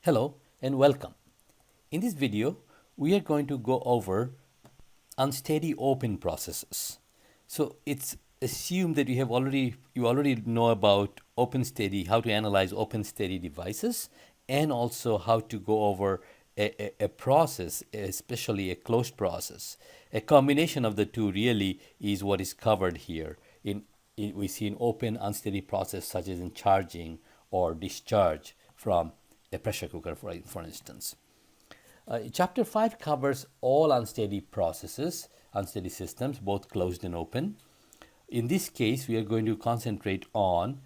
Hello and welcome. In this video, we are going to go over unsteady open processes. So it's assumed that you already know about OpenSteady, how to analyze OpenSteady devices, and also how to go over a process, especially a closed process. A combination of the two really is what is covered here. We see an open unsteady process such as in charging or discharge from a pressure cooker, for instance. Chapter 5 covers all unsteady processes, unsteady systems, both closed and open. In this case, we are going to concentrate on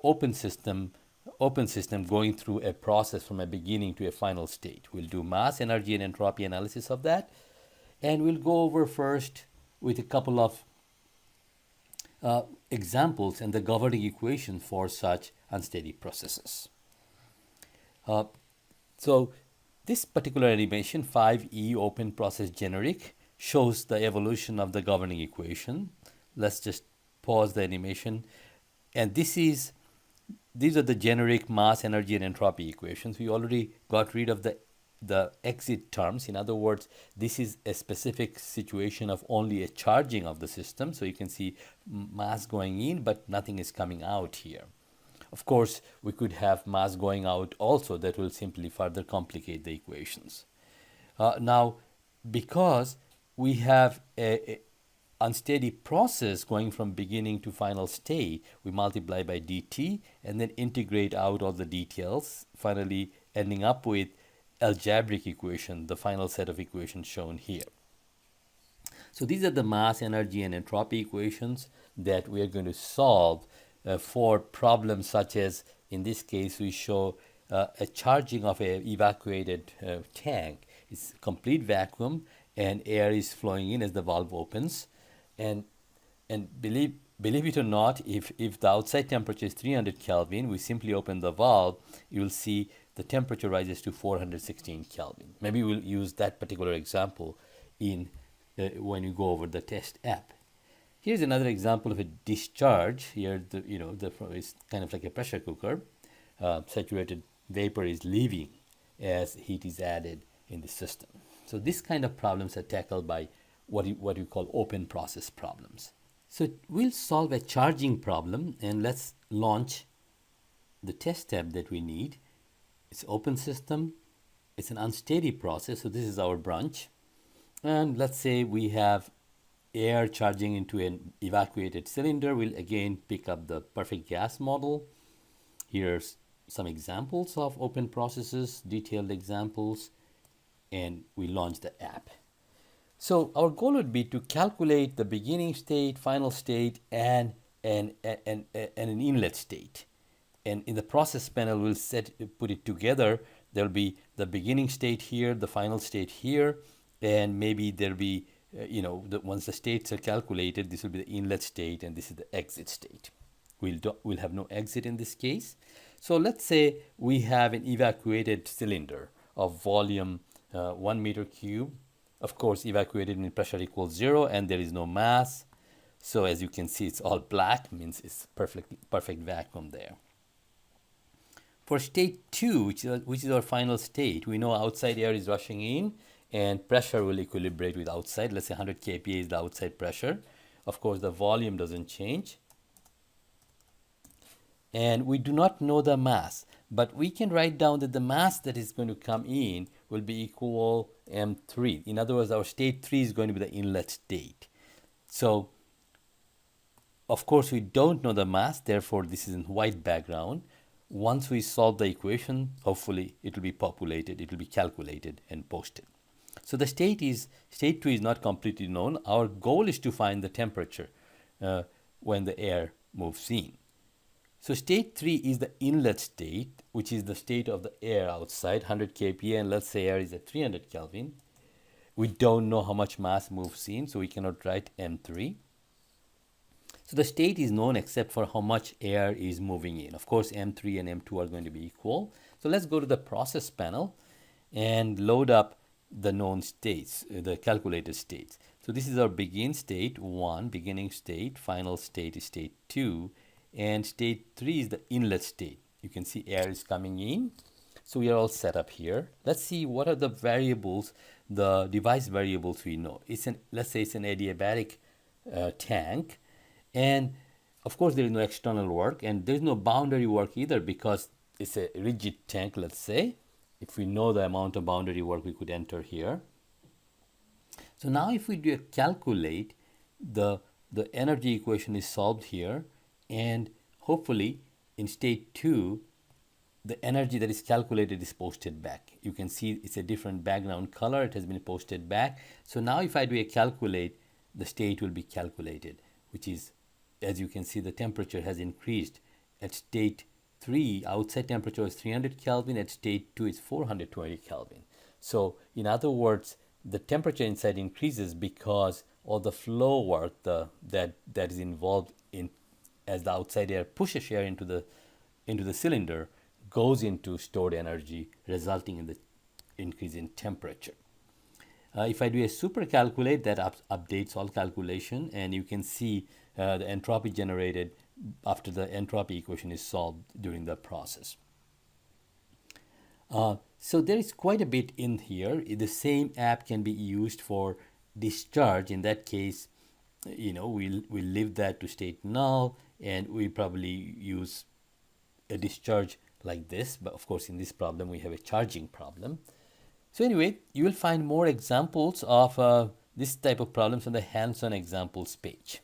open system going through a process from a beginning to a final state. We'll do mass, energy, and entropy analysis of that. And we'll go over first with a couple of examples and the governing equation for such unsteady processes. So this particular animation, 5E open process generic, shows the evolution of the governing equation. Let's just pause the animation. And these are the generic mass, energy, and entropy equations. We already got rid of the exit terms. In other words, this is a specific situation of only a charging of the system. So you can see mass going in, but nothing is coming out here. Of course, we could have mass going out also. That will simply further complicate the equations. Now, because we have a unsteady process going from beginning to final state, we multiply by dt and then integrate out all the details, finally ending up with algebraic equation, the final set of equations shown here. So these are the mass, energy, and entropy equations that we are going to solve for problems such as, in this case, we show a charging of an evacuated tank. It's complete vacuum and air is flowing in as the valve opens. And believe it or not, if the outside temperature is 300 Kelvin, we simply open the valve, you will see the temperature rises to 416 Kelvin. Maybe we'll use that particular example in when you go over the test app. Here's another example of a discharge. Here, it's kind of like a pressure cooker. Saturated vapor is leaving as heat is added in the system. So this kind of problems are tackled by what you call open process problems. So we'll solve a charging problem, and let's launch the test tab that we need. It's open system. It's an unsteady process. So this is our branch. And let's say we have air charging into an evacuated cylinder. We'll again pick up the perfect gas model. Here's some examples of open processes, detailed examples, and we launch the app. So our goal would be to calculate the beginning state, final state, and an inlet state. And in the process panel, we'll put it together. There'll be the beginning state here, the final state here, and maybe there'll be once the states are calculated, this will be the inlet state and this is the exit state. We'll have no exit in this case. So let's say we have an evacuated cylinder of volume 1 meter cube. Of course, evacuated means pressure equals 0 and there is no mass. So as you can see, it's all black, means it's perfect vacuum there. For state 2, which is our final state, we know outside air is rushing in and pressure will equilibrate with outside. Let's say 100 kPa is the outside pressure. Of course, the volume doesn't change. And we do not know the mass, but we can write down that the mass that is going to come in will be equal m3. In other words, our state 3 is going to be the inlet state. So, of course, we don't know the mass, therefore this is in white background. Once we solve the equation, hopefully it will be populated, it will be calculated and posted. So the state 2 is not completely known. Our goal is to find the temperature when the air moves in. So state 3 is the inlet state, which is the state of the air outside, 100 kPa, and let's say air is at 300 Kelvin. We don't know how much mass moves in, so we cannot write M3. So the state is known except for how much air is moving in. Of course, M3 and M2 are going to be equal. So let's go to the process panel and load up the known states, the calculated states. So this is our begin state 1, beginning state, final state is state 2, and state 3 is the inlet state. You can see air is coming in. So we are all set up here. Let's see what are the variables, the device variables we know. Let's say it's an adiabatic tank, and of course there is no external work and there is no boundary work either because it's a rigid tank. Let's say if we know the amount of boundary work we could enter here. So now if we do a calculate, the energy equation is solved here, and hopefully in state 2 the energy that is calculated is posted back. You can see it's a different background color. It has been posted back. So now if I do a calculate, the state will be calculated, which is, as you can see, the temperature has increased. At state 3, outside temperature is 300 Kelvin. At state 2, it's 420 Kelvin. So in other words, the temperature inside increases because all the flow work that is involved in as the outside air pushes air into the cylinder goes into stored energy, resulting in the increase in temperature. If I do a super calculate, that updates all calculation, and you can see the entropy generated after the entropy equation is solved during the process. So there is quite a bit in here. The same app can be used for discharge. In that case, we'll leave that to state null, and we probably use a discharge like this. But of course, in this problem, we have a charging problem. So anyway, you will find more examples of this type of problems on the hands-on examples page.